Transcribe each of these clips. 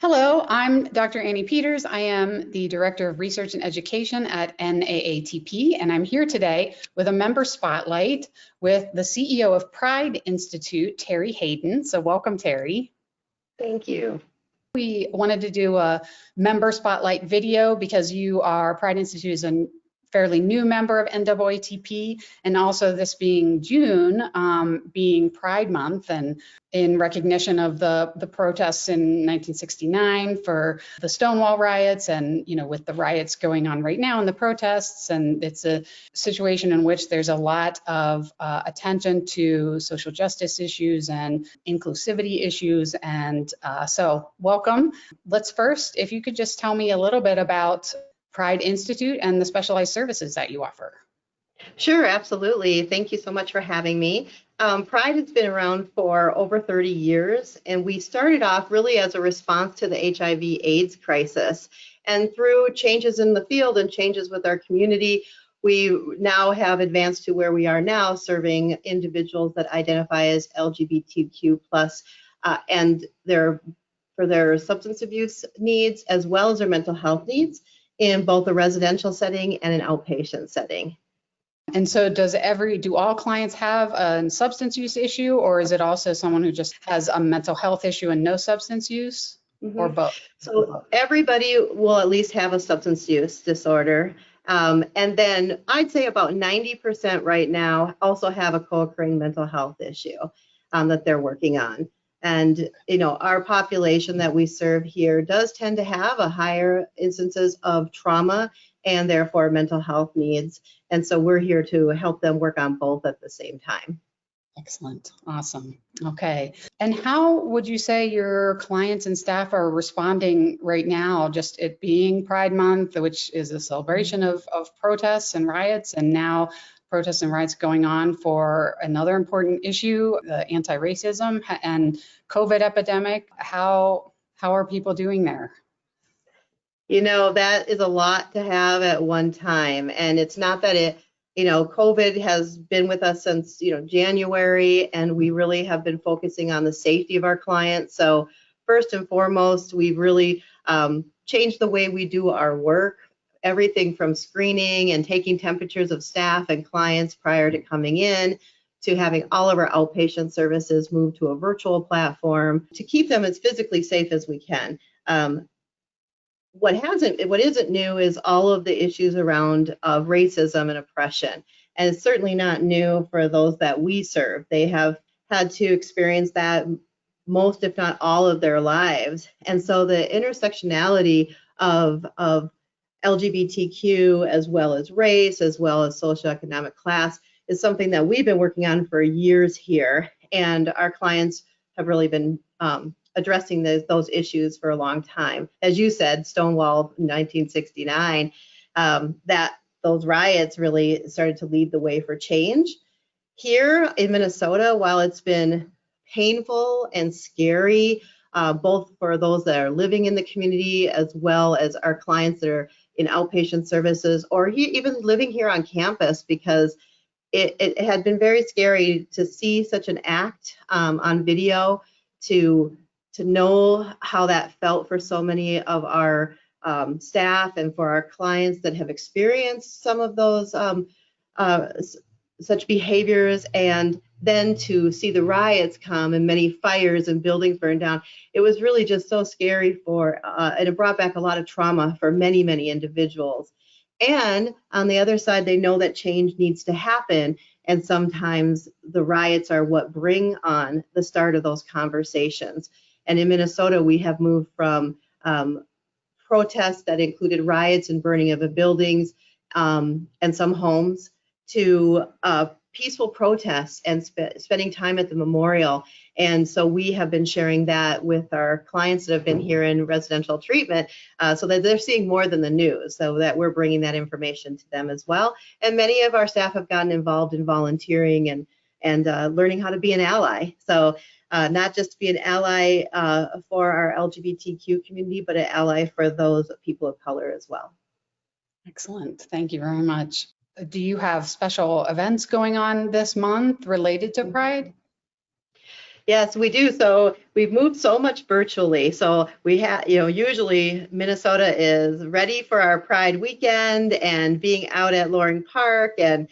Hello, I'm Dr. Annie Peters. I am the Director of Research and Education at NAATP, and I'm here today with a member spotlight with the CEO of Pride Institute, Terry Hayden. So welcome, Terry. Thank you. We wanted to do a member spotlight video because Pride Institute is a fairly new member of NAATP, and also this being June, being Pride Month, and in recognition of the protests in 1969 for the Stonewall riots, and with the riots going on right now and the protests, and it's a situation in which there's a lot of attention to social justice issues and inclusivity issues, and so welcome. Let's first, if you could just tell me a little bit about Pride Institute and the specialized services that you offer. Sure, absolutely. Thank you so much for having me. Pride has been around for over 30 years, and we started off really as a response to the HIV/AIDS crisis. And through changes in the field and changes with our community, we now have advanced to where we are now, serving individuals that identify as LGBTQ+, and for their substance abuse needs as well as their mental health needs, in both a residential setting and an outpatient setting. And so do all clients have a substance use issue, or is it also someone who just has a mental health issue and no substance use, or both? So everybody will at least have a substance use disorder. And then I'd say about 90% right now also have a co-occurring mental health issue that they're working on. And, our population that we serve here does tend to have a higher instances of trauma and therefore mental health needs. And so we're here to help them work on both at the same time. Excellent. Awesome. Okay. And how would you say your clients and staff are responding right now, just it being Pride Month, which is a celebration of protests and riots, and now protests and riots going on for another important issue, the anti-racism and COVID epidemic? How are people doing there? That is a lot to have at one time. And it's not that COVID has been with us since, January, and we really have been focusing on the safety of our clients. So first and foremost, we've really changed the way we do our work. Everything from screening and taking temperatures of staff and clients prior to coming in, to having all of our outpatient services move to a virtual platform to keep them as physically safe as we can. What isn't new is all of the issues around racism and oppression. And it's certainly not new for those that we serve. They have had to experience that most, if not all, of their lives. And so the intersectionality of LGBTQ, as well as race, as well as socioeconomic class, is something that we've been working on for years here. And our clients have really been addressing those issues for a long time. As you said, Stonewall 1969, those riots really started to lead the way for change. Here in Minnesota, while it's been painful and scary, both for those that are living in the community as well as our clients that are in outpatient services, or even living here on campus, because it had been very scary to see such an act on video, to know how that felt for so many of our staff and for our clients that have experienced some of those such behaviors, and then to see the riots come and many fires and buildings burn down. It was really just so scary and it brought back a lot of trauma for many, many individuals. And on the other side, they know that change needs to happen. And sometimes the riots are what bring on the start of those conversations. And in Minnesota, we have moved from protests that included riots and burning of buildings and some homes to peaceful protests and spending time at the memorial. And so we have been sharing that with our clients that have been here in residential treatment, so that they're seeing more than the news, so that we're bringing that information to them as well. And many of our staff have gotten involved in volunteering and learning how to be an ally. So not just to be an ally for our LGBTQ community, but an ally for those people of color as well. Excellent. Thank you very much. Do you have special events going on this month related to Pride? Yes, we do. So we've moved so much virtually. So we have, usually Minnesota is ready for our Pride weekend and being out at Loring Park. And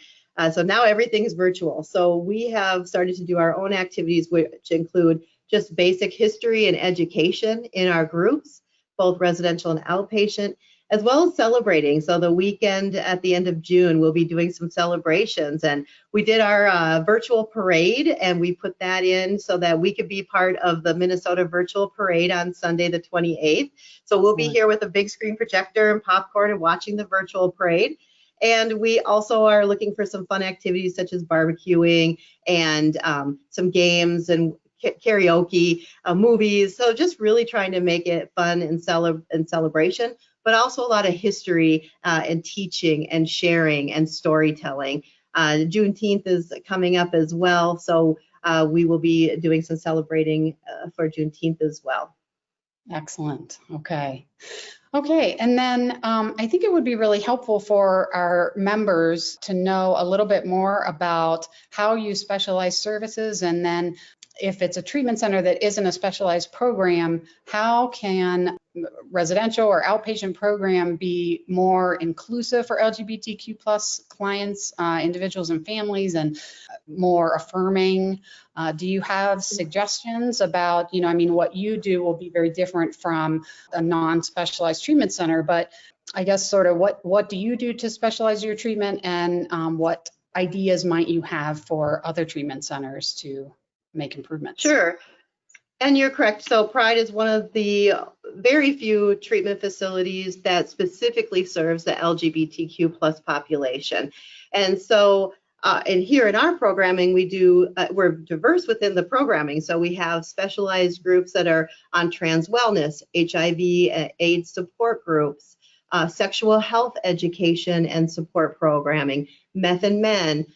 so now everything's virtual. So we have started to do our own activities, which include just basic history and education in our groups, both residential and outpatient, as well as celebrating. So the weekend at the end of June, we'll be doing some celebrations. And we did our virtual parade, and we put that in so that we could be part of the Minnesota virtual parade on Sunday the 28th. So we'll be here with a big screen projector and popcorn and watching the virtual parade. And we also are looking for some fun activities such as barbecuing and some games and karaoke, movies. So just really trying to make it fun and celebration, but also a lot of history and teaching and sharing and storytelling. Juneteenth is coming up as well, so we will be doing some celebrating for Juneteenth as well. Excellent. Okay. Okay, and then I think it would be really helpful for our members to know a little bit more about how you specialize services, and then if it's a treatment center that isn't a specialized program, how can residential or outpatient program be more inclusive for LGBTQ plus clients, individuals and families, and more affirming? Do you have suggestions about, what you do will be very different from a non-specialized treatment center, but I guess sort of what do you do to specialize your treatment, and what ideas might you have for other treatment centers to make improvements? Sure. And you're correct. So Pride is one of the very few treatment facilities that specifically serves the LGBTQ plus population. And so, and here in our programming, we're diverse within the programming. So we have specialized groups that are on trans wellness, HIV, AIDS support groups, sexual health education and support programming, Meth and Men,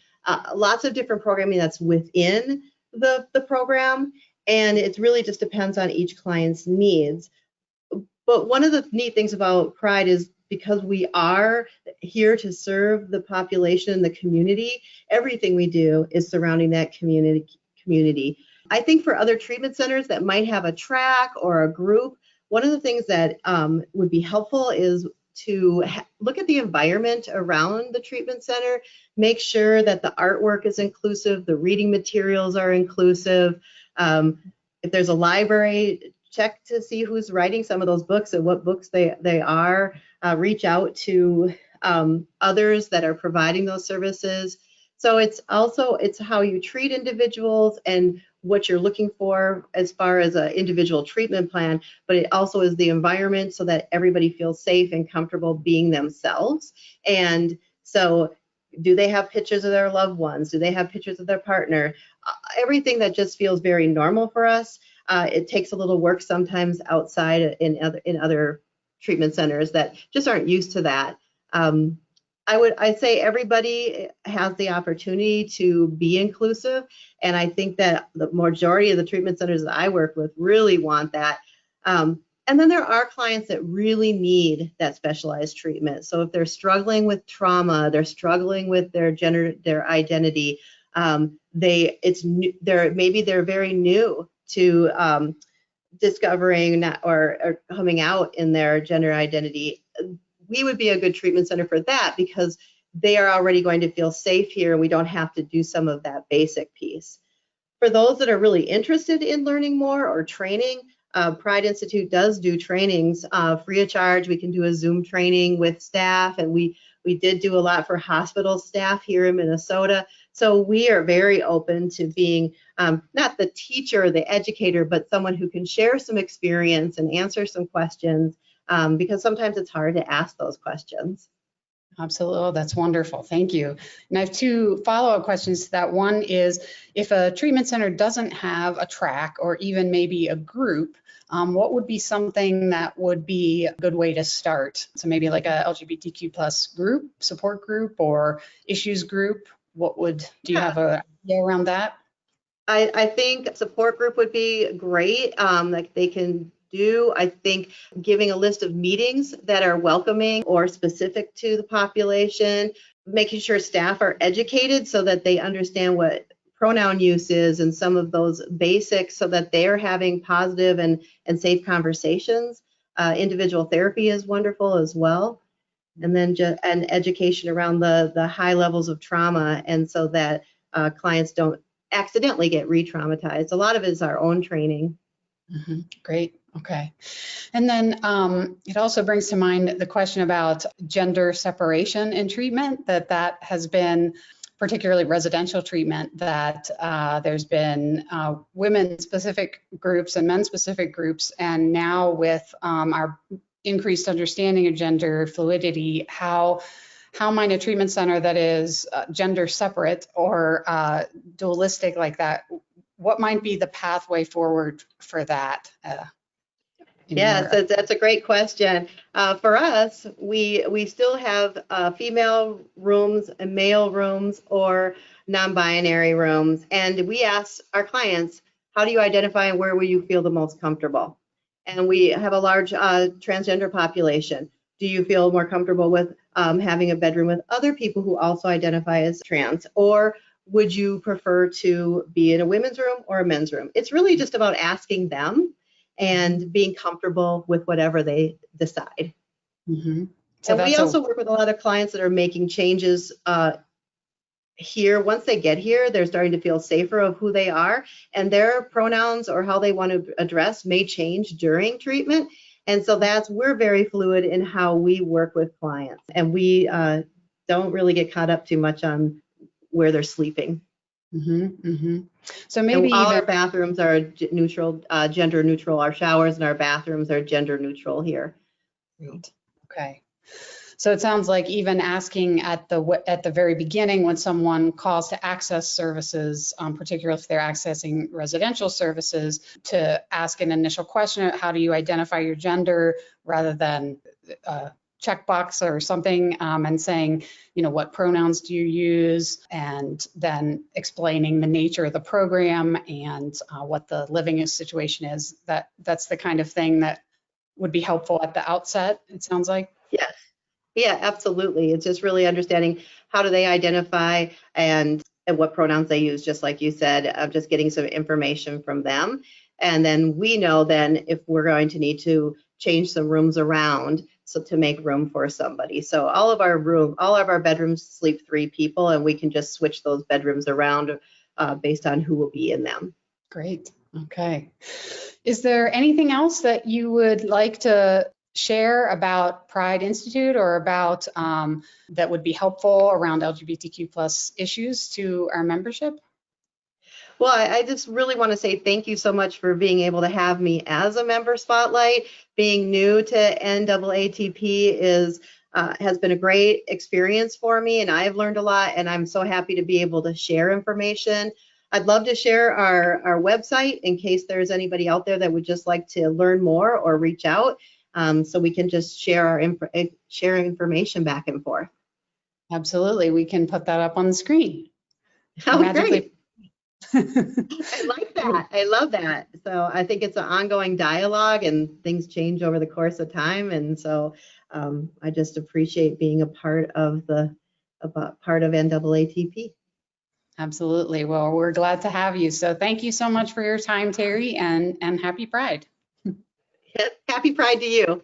lots of different programming that's within the program, and it really just depends on each client's needs. But one of the neat things about Pride is because we are here to serve the population and the community, everything we do is surrounding that community. I think for other treatment centers that might have a track or a group, one of the things that would be helpful is to look at the environment around the treatment center, make sure that the artwork is inclusive, the reading materials are inclusive. If there's a library, check to see who's writing some of those books and what books they are. Reach out to others that are providing those services. So it's how you treat individuals and what you're looking for as far as an individual treatment plan, but it also is the environment so that everybody feels safe and comfortable being themselves. And so do they have pictures of their loved ones? Do they have pictures of their partner? Everything that just feels very normal for us. It takes a little work sometimes outside in other treatment centers that just aren't used to that. I'd say everybody has the opportunity to be inclusive, and I think that the majority of the treatment centers that I work with really want that. And then there are clients that really need that specialized treatment. So if they're struggling with trauma, they're struggling with their gender, their identity, maybe they're very new to discovering or coming out in their gender identity. We would be a good treatment center for that because they are already going to feel safe here and we don't have to do some of that basic piece. For those that are really interested in learning more or training, Pride Institute does do trainings free of charge. We can do a Zoom training with staff, and we did do a lot for hospital staff here in Minnesota. So we are very open to being not the teacher or the educator, but someone who can share some experience and answer some questions. Because sometimes it's hard to ask those questions. Absolutely. Oh, that's wonderful. Thank you. And I have two follow-up questions to that. One is, if a treatment center doesn't have a track or even maybe a group, what would be something that would be a good way to start? So maybe like a LGBTQ plus group, support group, or issues group. Do you have an idea around that? I think support group would be great. Like they can do. I think giving a list of meetings that are welcoming or specific to the population, making sure staff are educated so that they understand what pronoun use is and some of those basics so that they're having positive and safe conversations. Individual therapy is wonderful as well. And then an education around the high levels of trauma, and so that clients don't accidentally get re-traumatized. A lot of it is our own training. Mm-hmm. Great. Okay. And then it also brings to mind the question about gender separation in treatment, that has been particularly residential treatment, that there's been women-specific groups and men-specific groups. And now with our increased understanding of gender fluidity, how might a treatment center that is gender separate or dualistic like that, what might be the pathway forward for that? Yes, that's a great question. For us, we still have female rooms and male rooms or non-binary rooms. And we ask our clients, how do you identify and where will you feel the most comfortable? And we have a large transgender population. Do you feel more comfortable with having a bedroom with other people who also identify as trans? Or would you prefer to be in a women's room or a men's room? It's really just about asking them and being comfortable with whatever they decide. Mm-hmm. So and we also work with a lot of clients that are making changes here. Once they get here, they're starting to feel safer of who they are, and their pronouns or how they want to address may change during treatment. And so we're very fluid in how we work with clients, and we don't really get caught up too much on where they're sleeping. Mm-hmm, mm-hmm. So maybe all our bathrooms are neutral, gender neutral. Our showers and our bathrooms are gender neutral here. Great. Okay. So it sounds like even asking at the very beginning when someone calls to access services, particularly if they're accessing residential services, to ask an initial question, how do you identify your gender, rather than checkbox or something, and saying, what pronouns do you use, and then explaining the nature of the program and what the living situation is. That's the kind of thing that would be helpful at the outset, it sounds like. Yes. Yeah, absolutely. It's just really understanding how do they identify and what pronouns they use, just like you said, just getting some information from them. And then we know then if we're going to need to change some rooms around to make room for somebody. So all of our bedrooms sleep 3 people, and we can just switch those bedrooms around based on who will be in them. Great. Okay. Is there anything else that you would like to share about Pride Institute, or about that would be helpful around LGBTQ plus issues to our membership? Well, I just really want to say thank you so much for being able to have me as a member spotlight. Being new to NAATP has been a great experience for me, and I've learned a lot, and I'm so happy to be able to share information. I'd love to share our website in case there's anybody out there that would just like to learn more or reach out, so we can just share information back and forth. Absolutely. We can put that up on the screen. Oh, great. I like that. I love that. So I think it's an ongoing dialogue, and things change over the course of time. And so I just appreciate being a part of NAATP. Absolutely. Well, we're glad to have you. So thank you so much for your time, Terry, and happy Pride. Happy Pride to you.